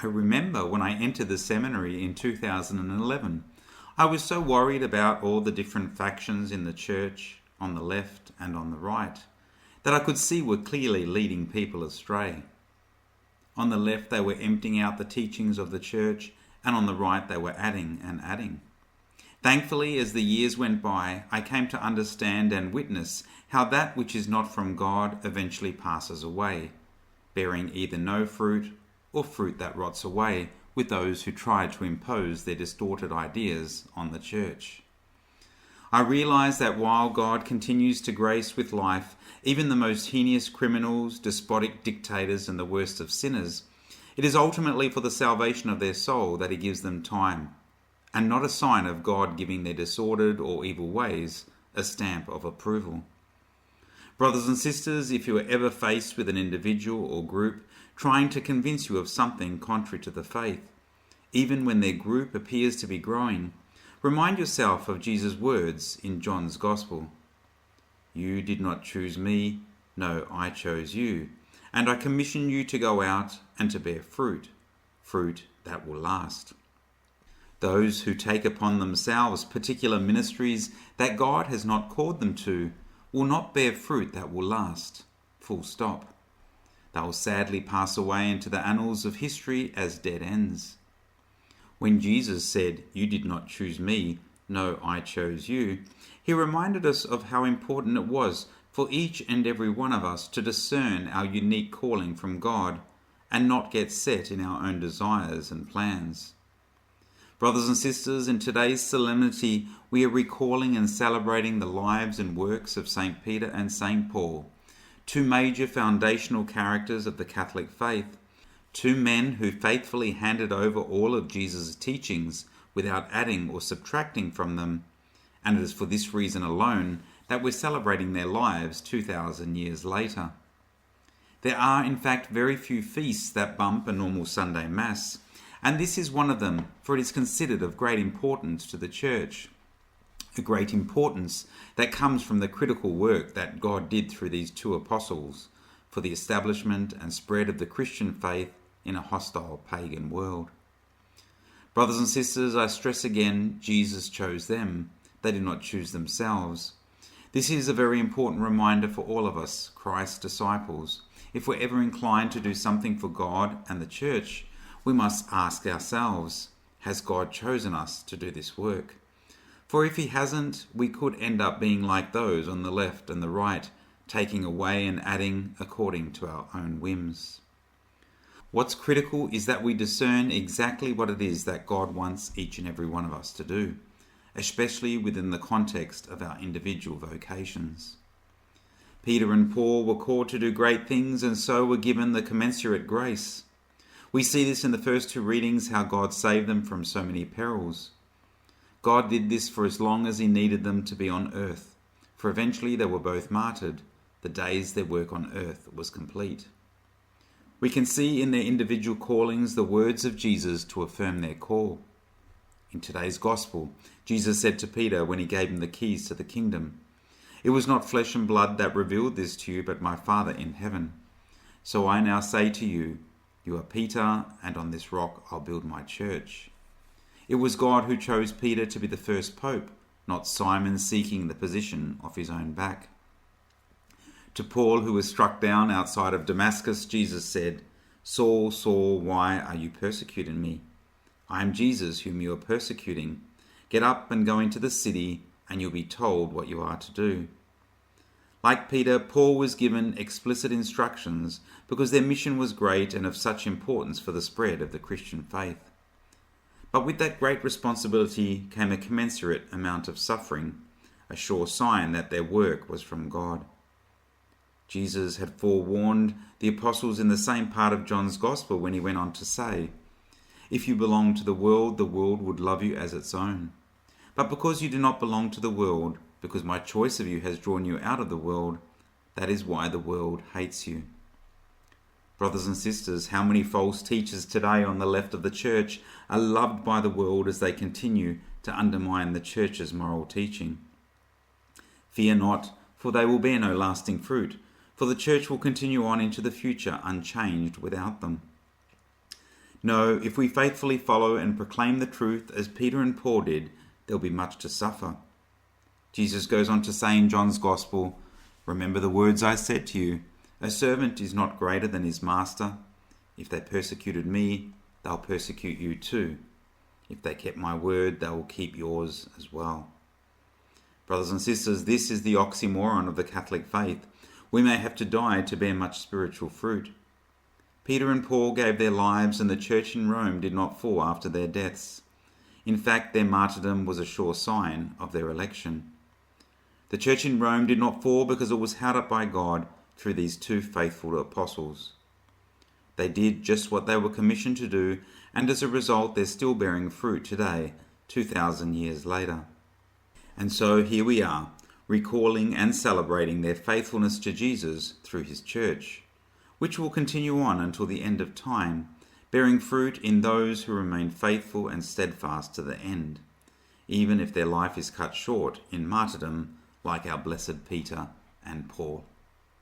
I remember when I entered the seminary in 2011, I was so worried about all the different factions in the church, on the left and on the right, that I could see were clearly leading people astray. On the left they were emptying out the teachings of the church, and on the right they were adding and adding. Thankfully, as the years went by, I came to understand and witness how that which is not from God eventually passes away, bearing either no fruit or fruit that rots away with those who try to impose their distorted ideas on the church. I realize that while God continues to grace with life even the most heinous criminals, despotic dictators, and the worst of sinners, it is ultimately for the salvation of their soul that he gives them time, and not a sign of God giving their disordered or evil ways a stamp of approval. Brothers and sisters, if you are ever faced with an individual or group trying to convince you of something contrary to the faith, even when their group appears to be growing, remind yourself of Jesus' words in John's Gospel. You did not choose me, no, I chose you, and I commission you to go out and to bear fruit, fruit that will last. Those who take upon themselves particular ministries that God has not called them to will not bear fruit that will last, full stop. They will sadly pass away into the annals of history as dead ends. When Jesus said, "You did not choose me, no, I chose you," he reminded us of how important it was for each and every one of us to discern our unique calling from God and not get set in our own desires and plans. Brothers and sisters, in today's solemnity, we are recalling and celebrating the lives and works of St. Peter and St. Paul, two major foundational characters of the Catholic faith, two men who faithfully handed over all of Jesus' teachings without adding or subtracting from them, and it is for this reason alone that we're celebrating their lives 2,000 years later. There are, in fact, very few feasts that bump a normal Sunday Mass, and this is one of them, for it is considered of great importance to the Church, a great importance that comes from the critical work that God did through these two apostles for the establishment and spread of the Christian faith in a hostile pagan world. Brothers and sisters, I stress again, Jesus chose them. They did not choose themselves. This is a very important reminder for all of us, Christ's disciples. If we're ever inclined to do something for God and the Church, we must ask ourselves, has God chosen us to do this work? For if he hasn't, we could end up being like those on the left and the right, taking away and adding according to our own whims. What's critical is that we discern exactly what it is that God wants each and every one of us to do, especially within the context of our individual vocations. Peter and Paul were called to do great things and so were given the commensurate grace. We see this in the first two readings, how God saved them from so many perils. God did this for as long as he needed them to be on earth, for eventually they were both martyred, the days their work on earth was complete. We can see in their individual callings the words of Jesus to affirm their call. In today's Gospel, Jesus said to Peter when he gave him the keys to the kingdom, "It was not flesh and blood that revealed this to you, but my Father in heaven. So I now say to you, you are Peter, and on this rock I'll build my church." It was God who chose Peter to be the first pope, not Simon seeking the position off his own back. To Paul, who was struck down outside of Damascus, Jesus said, "Saul, Saul, why are you persecuting me? I am Jesus whom you are persecuting. Get up and go into the city, and you'll be told what you are to do." Like Peter, Paul was given explicit instructions because their mission was great and of such importance for the spread of the Christian faith. But with that great responsibility came a commensurate amount of suffering, a sure sign that their work was from God. Jesus had forewarned the apostles in the same part of John's Gospel when he went on to say, "If you belong to the world would love you as its own. But because you do not belong to the world, because my choice of you has drawn you out of the world, that is why the world hates you." Brothers and sisters, how many false teachers today on the left of the Church are loved by the world as they continue to undermine the Church's moral teaching. Fear not, for they will bear no lasting fruit, for the Church will continue on into the future unchanged without them. No, if we faithfully follow and proclaim the truth as Peter and Paul did, there'll be much to suffer. Jesus goes on to say in John's Gospel, "Remember the words I said to you, a servant is not greater than his master. If they persecuted me, they'll persecute you too. If they kept my word, they will keep yours as well." Brothers and sisters, this is the oxymoron of the Catholic faith. We may have to die to bear much spiritual fruit. Peter and Paul gave their lives, and the church in Rome did not fall after their deaths. In fact, their martyrdom was a sure sign of their election. The church in Rome did not fall because it was held up by God through these two faithful apostles. They did just what they were commissioned to do, and as a result, they're still bearing fruit today, 2,000 years later. And so here we are, recalling and celebrating their faithfulness to Jesus through his church, which will continue on until the end of time, bearing fruit in those who remain faithful and steadfast to the end, even if their life is cut short in martyrdom like our blessed Peter and Paul.